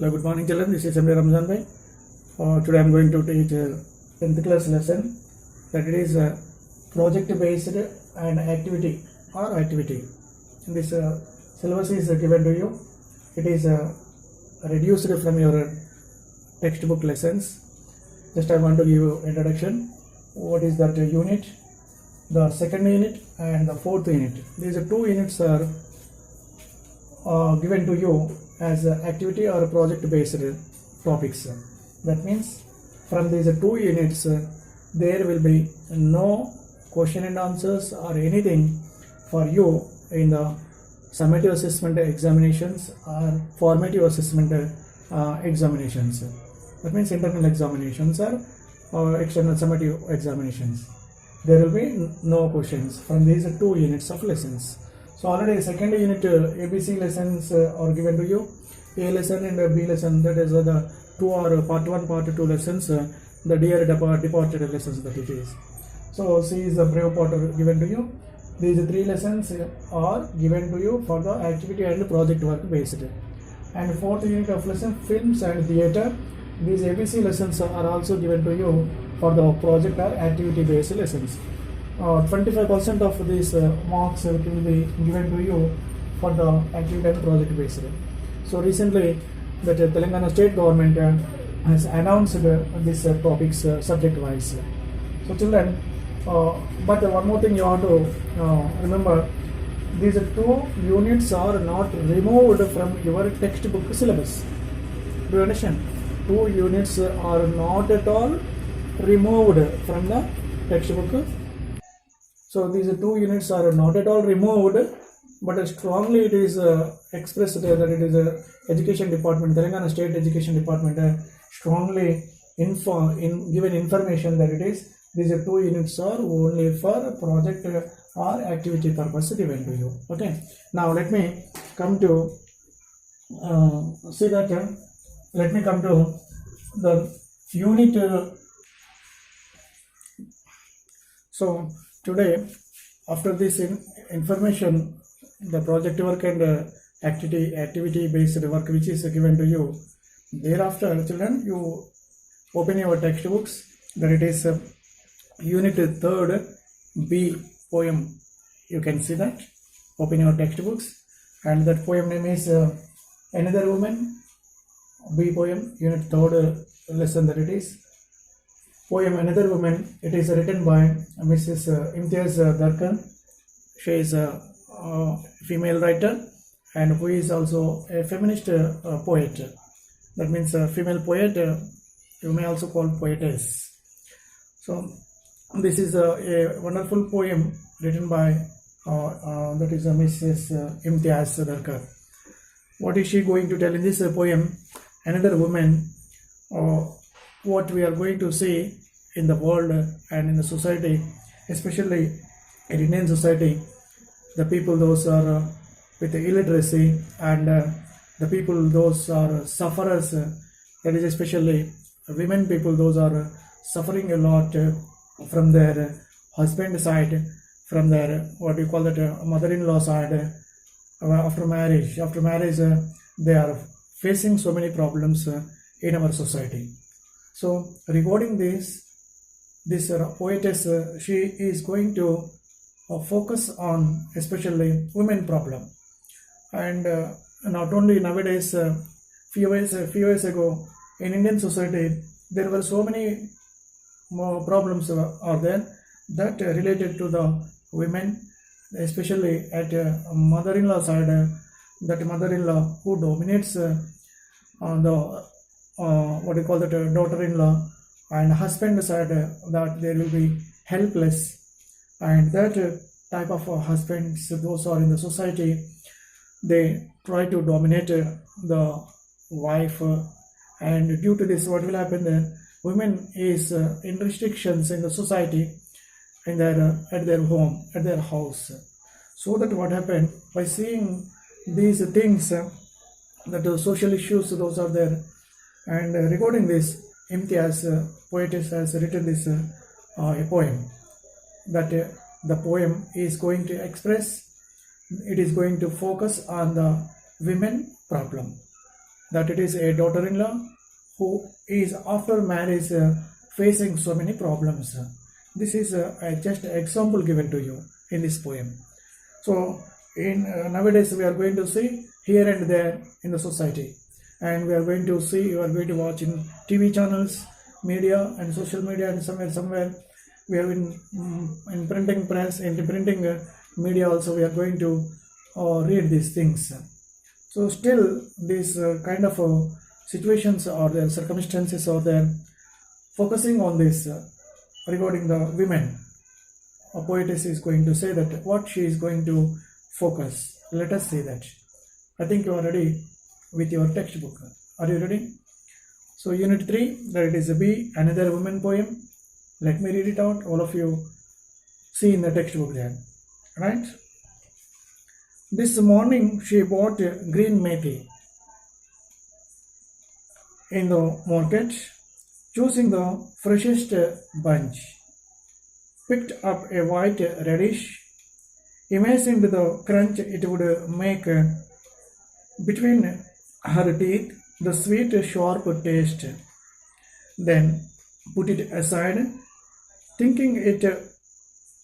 Hello, good morning children. This is MD Ramzan Bhai. Today I am going to teach 10th class lesson that it is project based and activity or activity. This syllabus is given to you. It is reduced from your textbook lessons. Just I want to give you introduction. What is that unit? The second unit and the fourth unit. These two units are given to you as activity or project based topics. That means from these two units there will be no question and answers or anything for you in the summative assessment examinations or formative assessment examinations. That means internal examinations or external summative examinations. There will be no questions from these two units of lessons. So already second unit ABC lessons are given to you. A lesson and B lesson, that is the two are part 1, part 2 lessons, the dear departed lessons that it is. So C is the brave part given to you. These three lessons are given to you for the activity and project work based. And fourth unit of lesson films and theatre. These ABC lessons are also given to you for the project or activity based lessons. 25% of these marks will be given to you for the activity and project based. So recently that Telangana state government has announced these topics subject wise. So children, but one more thing you have to remember, these two units are not removed from your textbook syllabus. Do you understand? Two units are not at all removed from the textbook. So these two units are not at all removed, but strongly it is expressed that it is education department, Telangana state education department strongly given information that it is these two units are only for project or activity purpose given to you. Okay. Now let me come to see that. Let me come to the unit. So today, after this information, the project work and activity based work which is given to you, thereafter children, you open your textbooks, that it is unit 3rd B poem. You can see that. Open your textbooks, and that poem name is Another Woman. B poem, unit 3rd lesson that it is. Poem Another Woman, it is written by Mrs. Imtiaz Darkan. She is a female writer and who is also a feminist poet. That means a female poet, you may also call poetess. So this is a wonderful poem written by that is Mrs. Imtiaz Darkan. What is she going to tell in this poem? Another woman. What we are going to see in the world and in the society, especially in Indian society, the people those are with illiteracy and the people those are sufferers, that is especially women people, those are suffering a lot from their husband side, from their what you call that mother-in-law side. After marriage they are facing so many problems in our society. So regarding this poetess, she is going to focus on especially women problem, and not only nowadays. Few years ago in Indian society there were so many more problems are there that related to the women, especially at mother-in-law side. That mother-in-law who dominates on the what do you call that daughter-in-law, and husband side that they will be helpless, and that type of husbands those are in the society, they try to dominate the wife, and due to this what will happen then, women is in restrictions in the society, in their at their home, at their house. So that what happened, by seeing these things, that the social issues those are there, and regarding this, Imtiaz poetess has written this a poem, that the poem is going to express, it is going to focus on the women problem. that it is a daughter-in-law who is after marriage facing so many problems. This is just an example given to you in this poem. So in nowadays we are going to see here and there in the society, and we are going to see, you are going to watch in TV channels, media and social media, and somewhere we are in printing press, in the printing media also we are going to read these things. So still these kind of situations or their circumstances or their focusing on this regarding the women. A poetess is going to say that what she is going to focus. Let us see that. I think you are ready with your textbook. Are you ready? So unit 3, that it is a B, another woman poem. Let me read it out. All of you see in the textbook there. Right? This morning she bought green methi in the market, choosing the freshest bunch. Picked up a white radish, imagined the crunch it would make between her teeth, the sweet sharp taste. Then put it aside, thinking it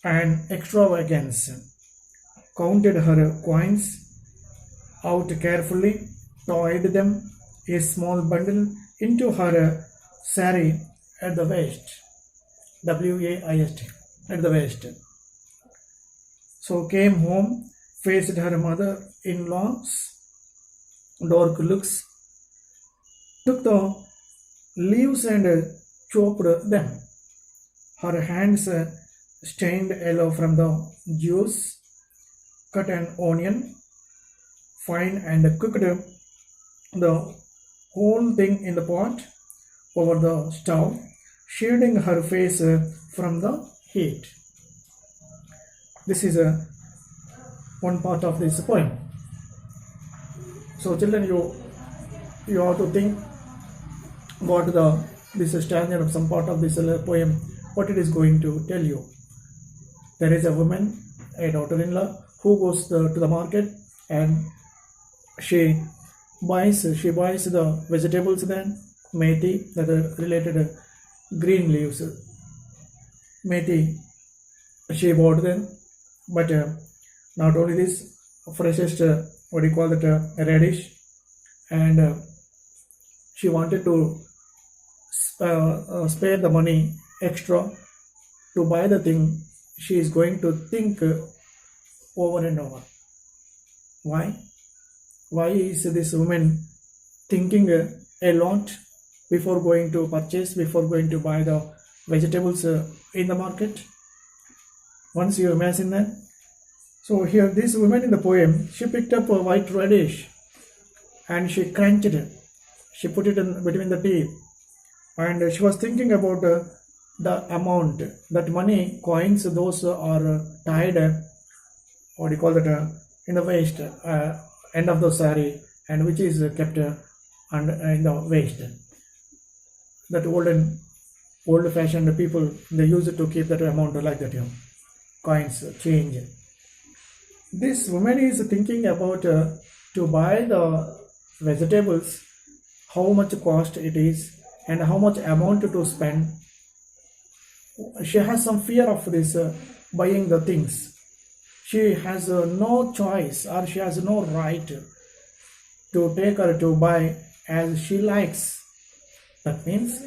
an extravagance. Counted her coins out carefully, tied them, a small bundle, into her sari at the waist. W-A-I-S-T, at the waist. So came home, faced her mother-in-law's dark looks, took the leaves and chopped them. Her hands stained yellow from the juice, cut an onion fine and cooked the whole thing in the pot over the stove, shielding her face from the heat. This is one part of this poem. So children, you have to think what this stanza of some part of this poem, what it is going to tell you. There is a woman, a daughter-in-law, who goes to the market and she buys the vegetables, then methi, that are related green leaves. Methi she bought them, but not only this, freshest what do you call that, radish, and she wanted to spare the money extra to buy the thing. She is going to think over and over. Why? Why is this woman thinking a lot before going to purchase, before going to buy the vegetables in the market? Once you imagine that. So here this woman in the poem, she picked up a white radish and she crunched it. She put it in between the teeth, and she was thinking about the amount, that money, coins, those are tied, what do you call that, in the waist, end of the sari, and which is kept in the waist. That old-fashioned people, they use it to keep that amount like that, coins, change. This woman is thinking about to buy the vegetables, how much cost it is, and how much amount to spend. She has some fear of this buying the things. She has no choice, or she has no right to take her to buy as she likes. That means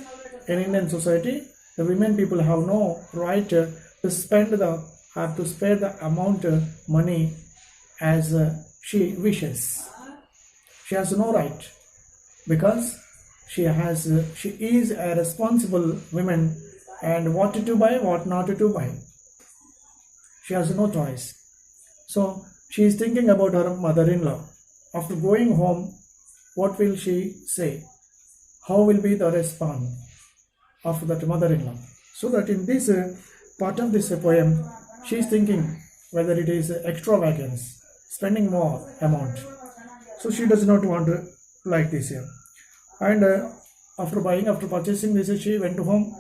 in Indian society, the women people have no right to spend to spare the amount of money as she wishes. She has no right, because she is a responsible woman, and what to buy, what not to buy. She has no choice. So she is thinking about her mother-in-law. After going home, what will she say? How will be the response of that mother-in-law? So that in this part of this poem, she is thinking whether it is extravagance, spending more amount. So she does not want to like this here. And after purchasing this, she went home.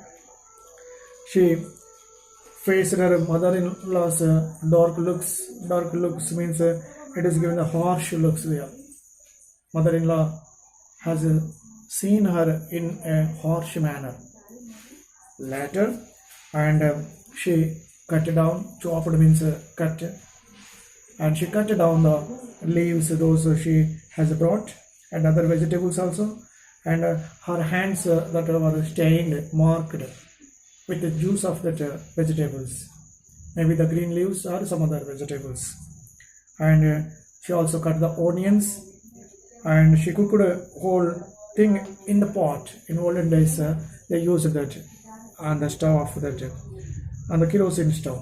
She faced her mother-in-law's dark looks. Dark looks means it is given a harsh looks there. Mother-in-law has seen her in a harsh manner. Later, and she cut down, chopped means cut, and she cut down the leaves, those she has brought, and other vegetables also, and her hands that were stained, marked with the juice of that vegetables, maybe the green leaves or some other vegetables, and she also cut the onions, and she cooked a whole thing in the pot. In olden days, they used that on the stove of that, on the kerosene stove,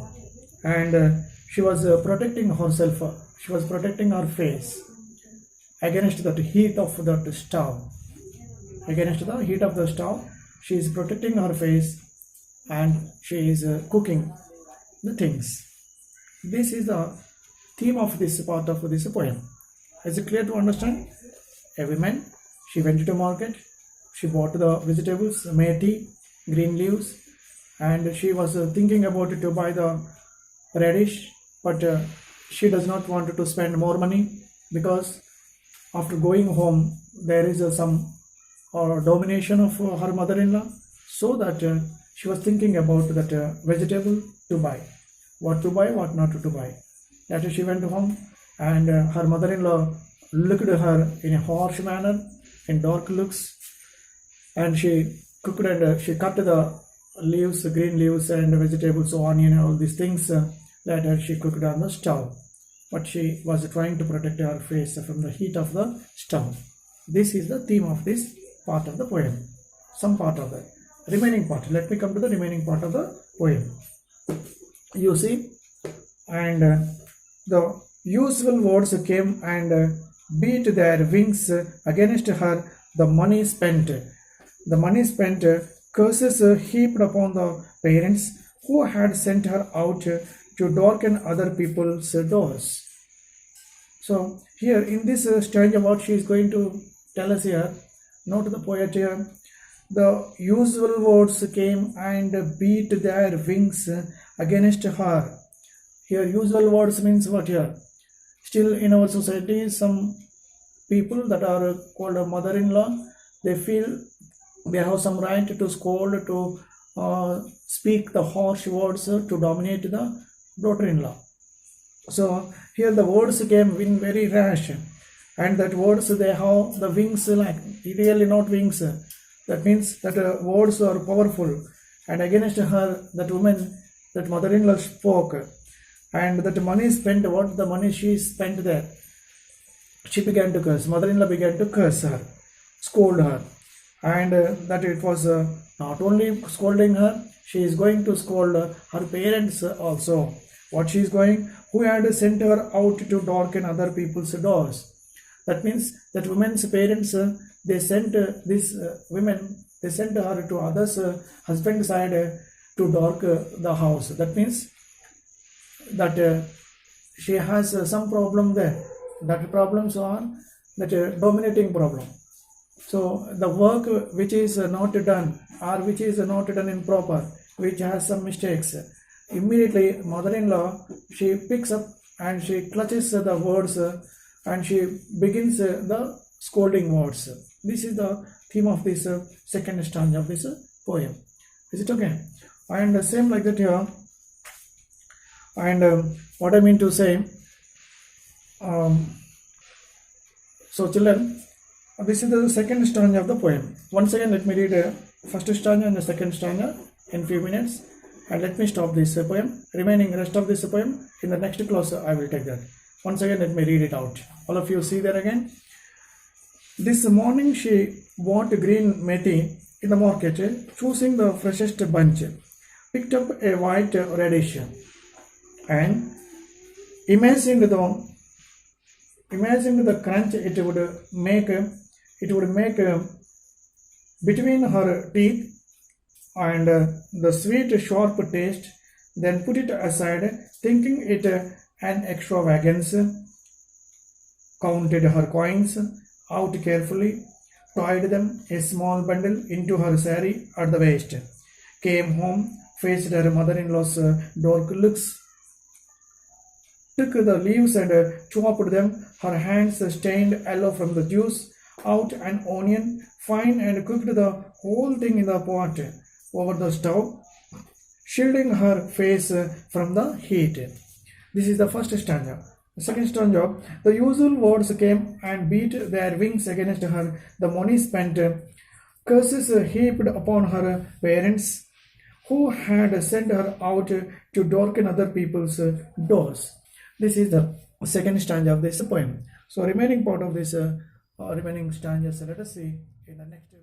and she was protecting herself. She was protecting her face against that heat of that stove. Against the heat of the stove, she is protecting her face, and she is cooking the things. This is the theme of this part of this poem. Is it clear to understand? A woman, she went to market, she bought the vegetables, methi, green leaves, and she was thinking about to buy the radish, but she does not want to spend more money, because after going home there is some domination of her mother-in-law, so that she was thinking about that vegetable to buy, what to buy, what not to buy. Later she went home, and her mother-in-law looked at her in a harsh manner, in dark looks, and she cooked and she cut the leaves, green leaves and vegetables, onion and all these things. Later she cooked on the stove, but she was trying to protect her face from the heat of the stove. This is the theme of this part of the poem. Some part of the remaining part. Let me come to the remaining part of the poem. You see, and the usual words came and beat their wings against her. The money spent, curses heaped upon the parents who had sent her out to darken other people's doors. So here in this stanza, what she is going to tell us here, note the poet here. The usual words came and beat their wings against her. Here usual words means what here? Still in our society, some people that are called a mother-in-law, they feel they have some right to scold, to speak the harsh words, to dominate the daughter-in-law. So here the words came in very rash, and that words they have the wings, like really not wings. That means that words are powerful, and against her, that woman, that mother-in-law spoke, and that money spent, what the money she spent there, she began to curse. Mother-in-law began to curse her, scold her, and that it was not only scolding her, she is going to scold her parents also. What she is going, who had sent her out to darken other people's doors. That means that women's parents, they sent this women, they sent her to others' husband's side to dark the house. That means that she has some problem there. That problems are that dominating problem. So the work which is not done, or which is not done in proper, which has some mistakes, immediately mother-in-law, she picks up and she clutches the words and she begins the scolding words. This is the theme of this second stanza of this poem. Is it okay? And same like that here. And what I mean to say, so children, this is the second stanza of the poem. Once again, let me read first stanza and the second stanza in few minutes, and let me stop this poem. Remaining rest of this poem in the next class I will take that. Once again, let me read it out. All of you see there again. This morning she bought green methi in the market, choosing the freshest bunch, picked up a white radish, and imagining the crunch it would make between her teeth, and the sweet sharp taste, then put it aside, thinking it an extravagance, counted her coins out carefully, tied them a small bundle into her sari at the waist, came home, faced her mother-in-law's dark looks, took the leaves and chopped them, her hands stained yellow from the juice, out an onion fine and cooked the whole thing in the pot over the stove, shielding her face from the heat. This is the first stanza. The second stanza, the usual words came and beat their wings against her. The money spent, curses heaped upon her parents, who had sent her out to darken other people's doors. This is the second stanza of this poem. So, remaining part of this remaining stanzas, let us see in the next.